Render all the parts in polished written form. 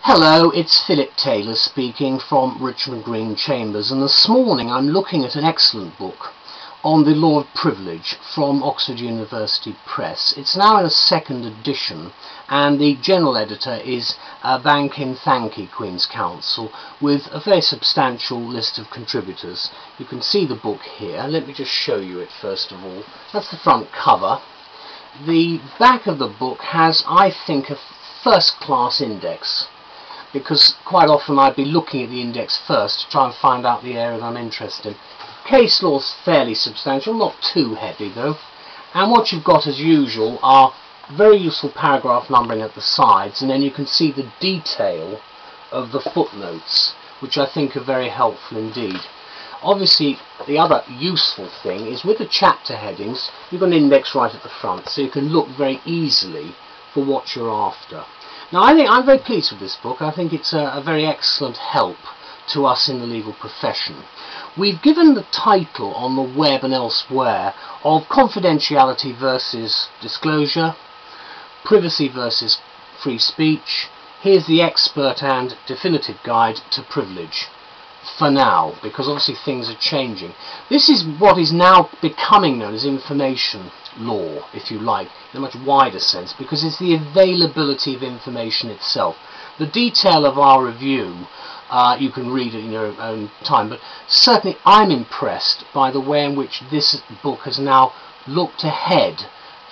Hello, it's Philip Taylor speaking from Richmond Green Chambers, and this morning I'm looking at an excellent book on the law of privilege from Oxford University Press. It's now in a second edition, and the general editor is Bankim, Thanki, Queen's Counsel, with a very substantial list of contributors. You can see the book here. Let me just show you it first of all. That's the front cover. The back of the book has, I think, a first-class index, because quite often I'd be looking at the index first to try and find out the area that I'm interested in. Case law's fairly substantial, not too heavy though, and what you've got as usual are very useful paragraph numbering at the sides, and then you can see the detail of the footnotes, which I think are very helpful indeed. Obviously the other useful thing is with the chapter headings you've got an index right at the front, so you can look very easily for what you're after. Now I'm very pleased with this book. I think it's a very excellent help to us in the legal profession. We've given the title on the web and elsewhere of Confidentiality versus Disclosure, Privacy versus Free Speech. Here's the expert and definitive guide to privilege. For now, because obviously things are changing. This is what is now becoming known as information law, if you like, in a much wider sense, because it's the availability of information itself. The detail of our review you can read it in your own time, but certainly I'm impressed by the way in which this book has now looked ahead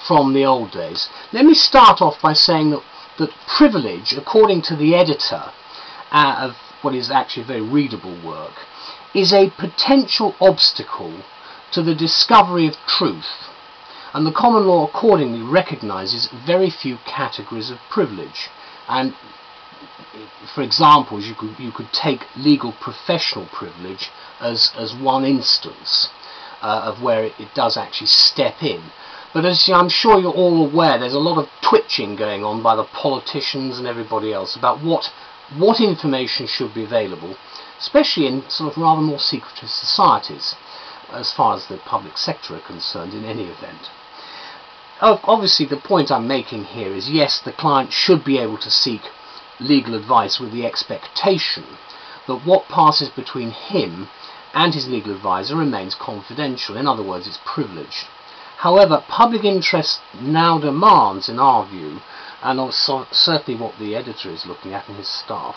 from the old days. Let me start off by saying that privilege, according to the editor of what is actually a very readable work, is a potential obstacle to the discovery of truth, and the common law accordingly recognises very few categories of privilege. And for examples, you could take legal professional privilege as one instance of where it does actually step in. But as I'm sure you're all aware, there's a lot of twitching going on by the politicians and everybody else about what information should be available, especially in sort of rather more secretive societies, as far as the public sector are concerned in any event. Obviously the point I'm making here is, yes, the client should be able to seek legal advice with the expectation that what passes between him and his legal advisor remains confidential. In other words, it's privileged. However, public interest now demands, in our view, and also certainly what the editor is looking at and his staff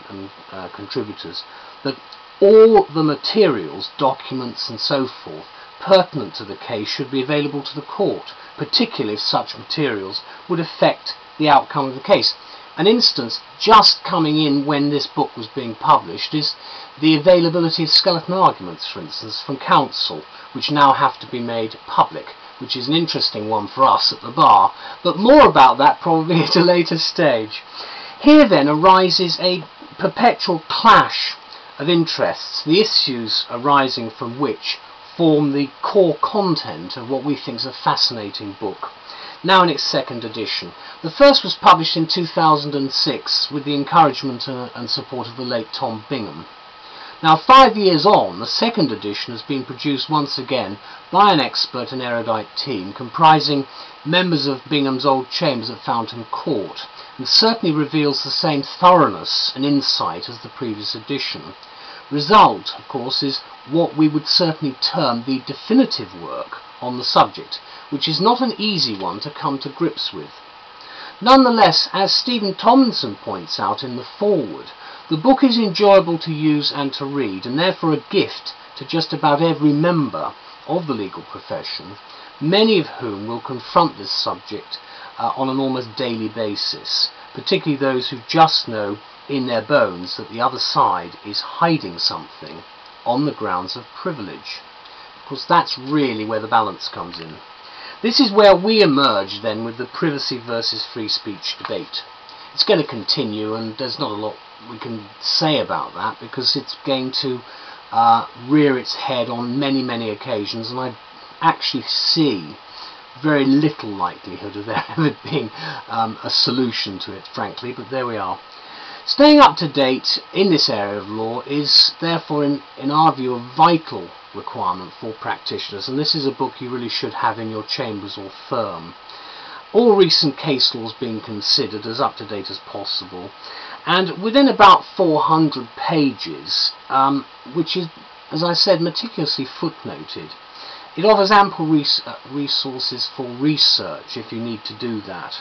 and contributors, that all the materials, documents and so forth pertinent to the case should be available to the court, particularly if such materials would affect the outcome of the case. An instance just coming in when this book was being published is the availability of skeleton arguments, for instance, from counsel, which now have to be made public, which is an interesting one for us at the bar, but more about that probably at a later stage. Here then arises a perpetual clash of interests, the issues arising from which form the core content of what we think is a fascinating book, now in its second edition. The first was published in 2006 with the encouragement and support of the late Tom Bingham. Now 5 years on, the second edition has been produced once again by an expert and erudite team comprising members of Bingham's old chambers at Fountain Court, and certainly reveals the same thoroughness and insight as the previous edition. Result, of course, is what we would certainly term the definitive work on the subject, which is not an easy one to come to grips with. Nonetheless, as Stephen Tomlinson points out in the foreword, the book is enjoyable to use and to read, and therefore a gift to just about every member of the legal profession, many of whom will confront this subject on an almost daily basis, particularly those who just know in their bones that the other side is hiding something on the grounds of privilege. Of course, that's really where the balance comes in. This is where we emerge then with the privacy versus free speech debate. It's going to continue, and there's not a lot we can say about that because it's going to rear its head on many occasions, and I actually see very little likelihood of there ever being a solution to it, frankly, but there we are. Staying up to date in this area of law is therefore, in our view, a vital requirement for practitioners, and this is a book you really should have in your chambers or firm. all recent case laws being considered as up to date as possible, and within about 400 pages, which is, as I said, meticulously footnoted. It offers ample resources for research if you need to do that.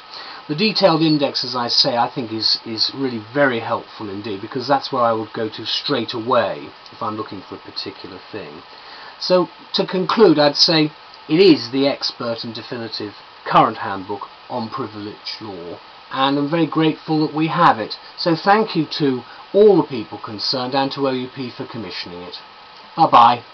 The detailed index, as I say, I think is really very helpful indeed, because that's where I would go to straight away if I'm looking for a particular thing. So to conclude, I'd say it is the expert and definitive current handbook on privilege law, and I'm very grateful that we have it. So thank you to all the people concerned and to OUP for commissioning it. Bye-bye.